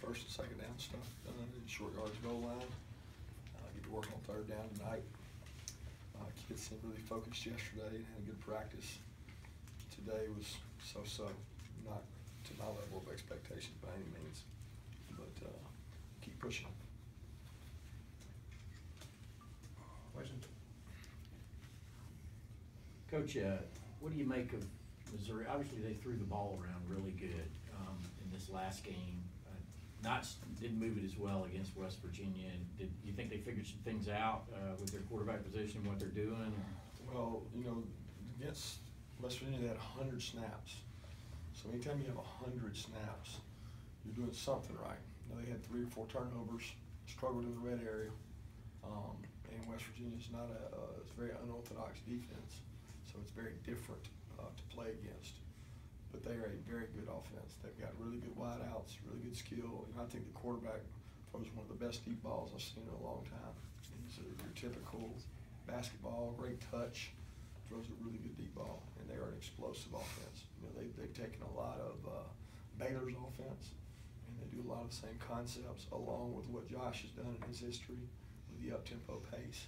first and second down stuff done in short yards goal line. Get to work on third down tonight. Kids seemed really focused yesterday and had a good practice. Today was so-so, not to my level of expectations by any means, but keep pushing. Question? Coach, what do you make of Missouri? Obviously, they threw the ball around really good in this last game. Didn't move it as well against West Virginia. Did you think they figured some things out with their quarterback position, what they're doing? Well, you know, against West Virginia, they had 100 snaps. So anytime you have 100 snaps, you're doing something right. You know, they had 3 or 4 turnovers, struggled in the red area, and West Virginia's not it's a very unorthodox defense, so it's very different to play against. But they are a very good offense. They've got really good wideouts, really good skill. You know, I think the quarterback throws one of the best deep balls I've seen in a long time. He's your typical basketball, great touch, throws a really good deep ball, and they are an explosive offense. You know, they've taken a lot of Baylor's offense, and they do a lot of the same concepts along with what Josh has done in his history with the up-tempo pace.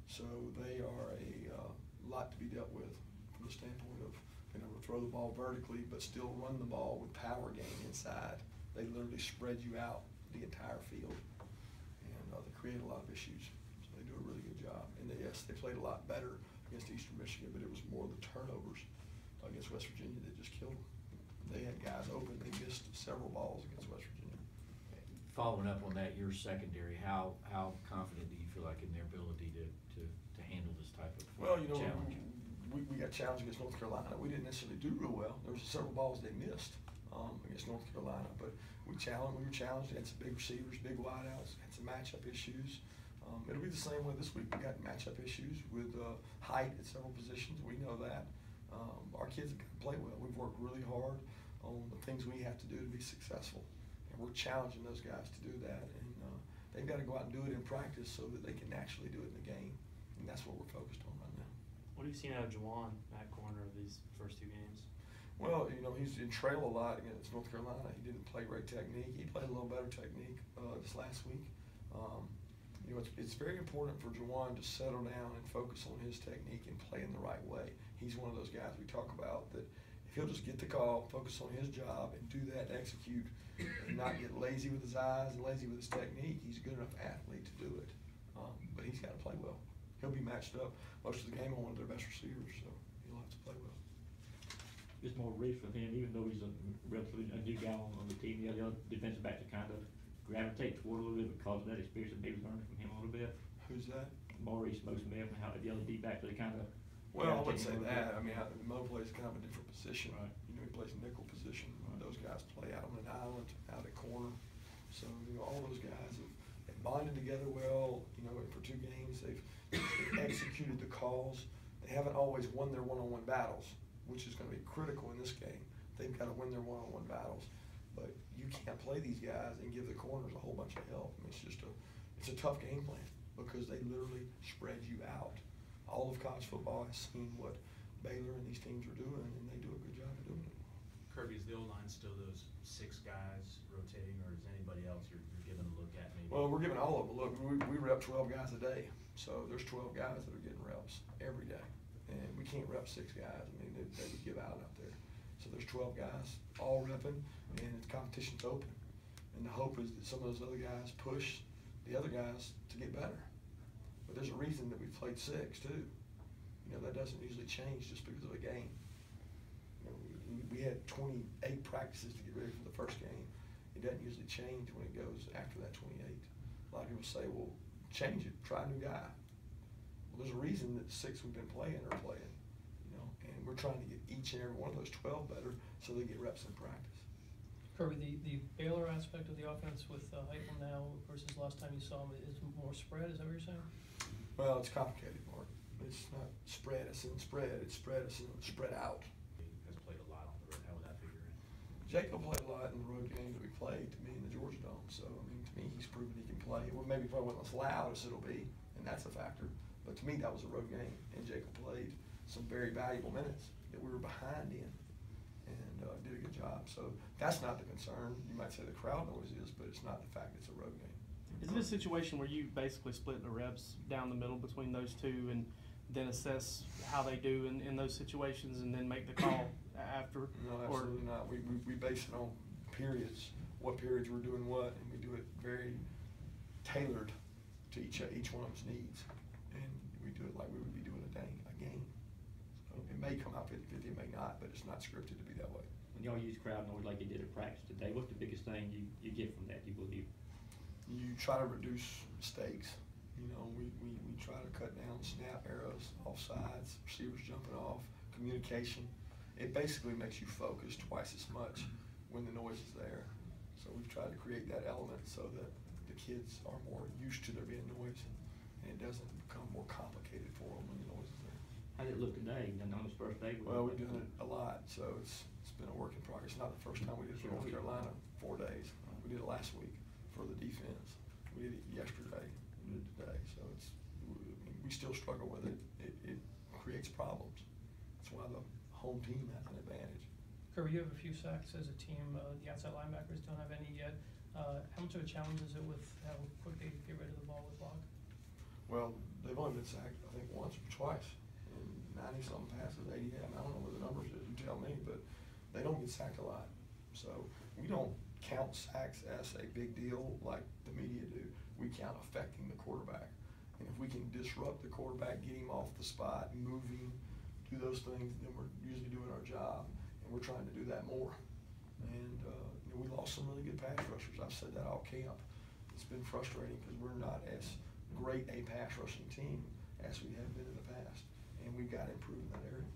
So they are a lot to be dealt with from the standpoint of being able to throw the ball vertically but still run the ball with power game inside. They literally spread you out the entire field, and they create a lot of issues. So they do a really good job. And yes, they played a lot better against Eastern Michigan, but it was more the turnovers against West Virginia that just killed them. They had guys open. They missed several balls against West Virginia. Following up on that, your secondary, how confident do you feel like in their ability to handle this type of challenge? We got challenged against North Carolina. We didn't necessarily do real well. There was several balls they missed against North Carolina, but we were challenged. Had some big receivers, big wideouts, had some matchup issues. It'll be the same way this week. We got matchup issues with height at several positions. We know that. Our kids have got to play well. We've worked really hard on the things we have to do to be successful, and we're challenging those guys to do that. And they've got to go out and do it in practice so that they can actually do it in the game, and that's what we're focused on right now. What have you seen out of Juwan, that corner, of these first 2 games? Well, you know, he's in trail a lot against North Carolina. He didn't play great technique. He played a little better technique this last week. You know, it's very important for Juwan to settle down and focus on his technique and play in the right way. He's one of those guys we talk about that if he'll just get the call, focus on his job, and do that and execute, and not get lazy with his eyes and lazy with his technique, he's a good enough athlete to do it. But he's got to play well. He'll be matched up most of the game on one of their best receivers, so he'll have to play well. It's more risk for him, even though he's a relatively new guy on the team. The other defensive back to kind of gravitate toward a little bit because of that experience that maybe learning from him a little bit. Who's that? Maurice Most-Smith, and how the other D back they kind of. Well, I wouldn't say that. I mean, Mo plays kind of a different position. Right. You know, he plays nickel position. Right. Those guys play out on an island, out at corner. So, you know, all those guys have bonded together well. You know, for 2 games, they've executed the calls. They haven't always won their one-on-one battles, which is going to be critical in this game. They've got to win their one-on-one battles. But you can't play these guys and give the corners a whole bunch of help. I mean, it's a tough game plan because they literally spread you out. All of college football has seen what Baylor and these teams are doing, and they do a good job of doing it. Kirby, is the O-line still those 6 guys rotating, or is anybody else you're giving a look at maybe? Well, we're giving all of them a look. We rep 12 guys a day, so there's 12 guys that are getting reps every day, and we can't rep 6 guys. I mean, they would give out there. So there's 12 guys all repping, and the competition's open. And the hope is that some of those other guys push the other guys to get better. But there's a reason that we played 6 too. You know, that doesn't usually change just because of a game. You know, we had 28 practices to get ready for the first game. It doesn't usually change when it goes after that 28. A lot of people say, well, change it, try a new guy. Well, there's a reason that the 6 we've been playing are playing. You know, and we're trying to get each and every one of those 12 better so they get reps in practice. Kirby, the Baylor aspect of the offense with Heupel now versus last time you saw him is more spread, is that what you're saying? Well, it's complicated, Mark. It's not spread as in spread, it's spread as in spread out. Has played a lot on the road. How would that figure in? Jacob played a lot in the road games that we played, to me, in the Georgia Dome. So, I mean, to me, he's proven he can play. Well, maybe probably wasn't as loud as it'll be, and that's a factor. But to me, that was a road game, and Jacob played some very valuable minutes that we were behind in. And did a good job. So that's not the concern. You might say the crowd noise is, but it's not the fact it's a road game. Is it a situation where you basically split the reps down the middle between those two and then assess how they do in those situations and then make the call after? No, absolutely not. We base it on periods, what periods we're doing what, and we do it very tailored to each one of them's needs. And we do it like we would be doing a game. So it may come out 50-50, it may not, but it's not scripted to be that way. When y'all use crowd noise like you did at practice today, what's the biggest thing you get from that, you believe? You try to reduce mistakes. You know, we try to cut down snap errors, offsides, receivers jumping off, communication. It basically makes you focus twice as much when the noise is there. So we've tried to create that element so that the kids are more used to there being noise and it doesn't become more complicated for them when the noise is there. How did it look today, on this first day? Well, we've done it a lot, so it's been a work in progress. Not the first time we did it for North Carolina, 4 days. We did it last week for the defense. We did it yesterday, we did it today, so we still struggle with it. It creates problems. That's why the home team has an advantage. Kirby, you have a few sacks as a team. The outside linebackers don't have any yet. How much of a challenge is it with how quick they get rid of the ball with block? Well, they've only been sacked, I think, once or twice. And 90-something passes, 80. I don't know what the numbers is, you tell me, but they don't get sacked a lot. So we don't count sacks as a big deal like the media do. We count affecting the quarterback. And if we can disrupt the quarterback, get him off the spot, moving, do those things, then we're usually doing our job. And we're trying to do that more. And we lost some really good pass rushers. I've said that all camp. It's been frustrating because we're not as great a pass rushing team as we have been in the past. And we've got to improve in that area.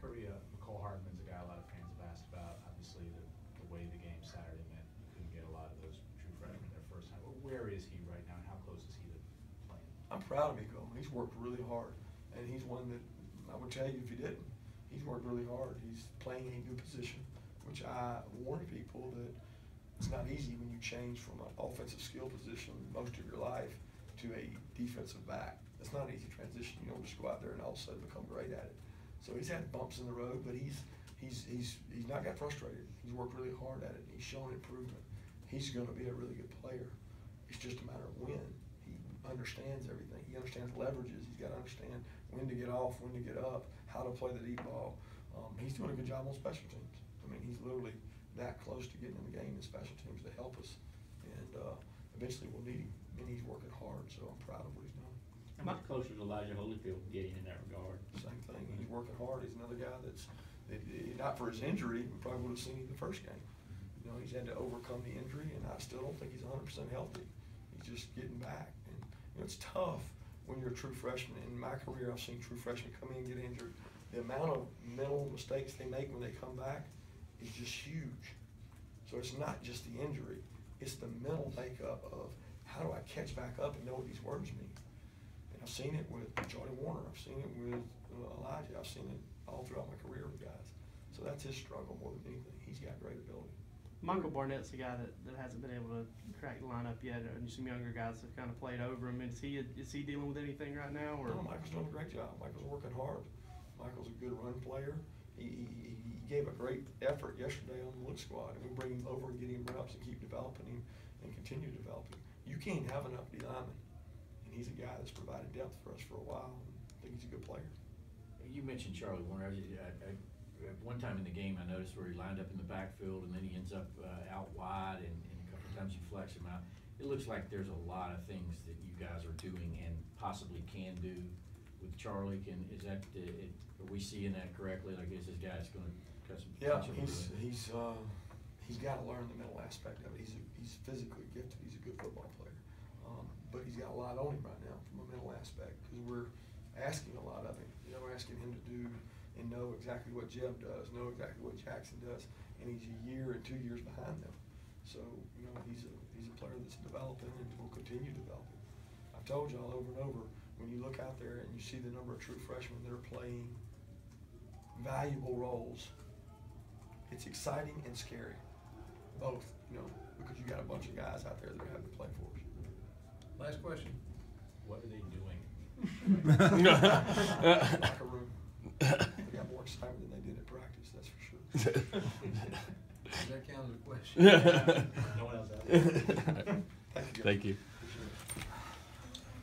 Kirby, McCole Hardman's a guy a lot of fans have asked about. Obviously, the way the game Saturday meant you couldn't get a lot of those true freshmen their first time. But where is he right now, and how close is he to playing? I'm proud of Miko. He's worked really hard. And he's one that I would tell you if he didn't. He's worked really hard. He's playing a new position, which I warn people that it's not easy when you change from an offensive skill position most of your life to a defensive back. It's not an easy transition. You don't just go out there and all of a sudden become great at it. So he's had bumps in the road, but he's not got frustrated. He's worked really hard at it. He's shown improvement. He's going to be a really good player. It's just a matter of when. He understands everything. He understands leverages. He's got to understand when to get off, when to get up, how to play the deep ball. He's doing a good job on special teams. I mean, he's literally that close to getting in the game in special teams to help us. And eventually we'll need him. And he's working hard, so I'm proud of what he's done. How much closer is Elijah Holyfield getting in that regard? Same thing. He's working hard. He's another guy that's, not for his injury, we probably would have seen him the first game. You know, he's had to overcome the injury, and I still don't think he's 100% healthy. He's just getting back. And, you know, it's tough when you're a true freshman. In my career, I've seen true freshmen come in and get injured. The amount of mental mistakes they make when they come back is just huge. So it's not just the injury. It's the mental makeup of how do I catch back up and know what these words mean. And I've seen it with Jordan Warner. I've seen it with Elijah. I've seen it all throughout my career with guys. So that's his struggle more than anything. He's got great ability. Michael Barnett's a guy that hasn't been able to crack the lineup yet, and some younger guys have kind of played over him. Is he dealing with anything right now? Or? No, Michael's doing a great job. Michael's working hard. Michael's a good run player. He gave a great effort yesterday on the look squad, and we bring him over and get him reps and keep developing him and continue developing. You can't have enough D linemen, and he's a guy that's provided depth for us for a while. I think he's a good player. You mentioned Charlie Warner. At one time in the game, I noticed where he lined up in the backfield, and then he ends up out wide, and a couple of times you flex him out. It looks like there's a lot of things that you guys are doing and possibly can do with Charlie. Are we seeing that correctly? Like, is this guy's going to cut some? Yeah, he's got to learn the mental aspect of it. He's physically gifted. He's a good football player, but he's got a lot on him right now from a mental aspect because we're asking a lot of him. You know, we're asking him to do and know exactly what Jeb does, know exactly what Jackson does, and he's a year and 2 years behind them. So, you know, he's a player that's developing and will continue developing. I've told y'all over and over, when you look out there and you see the number of true freshmen that are playing valuable roles, it's exciting and scary, both, you know, because you got a bunch of guys out there that are having to play for us. Last question. What are they doing? Locker room. We got more excitement than they did at practice, that's for sure. Does that count as a question? No one else has. Thank you. Thank you.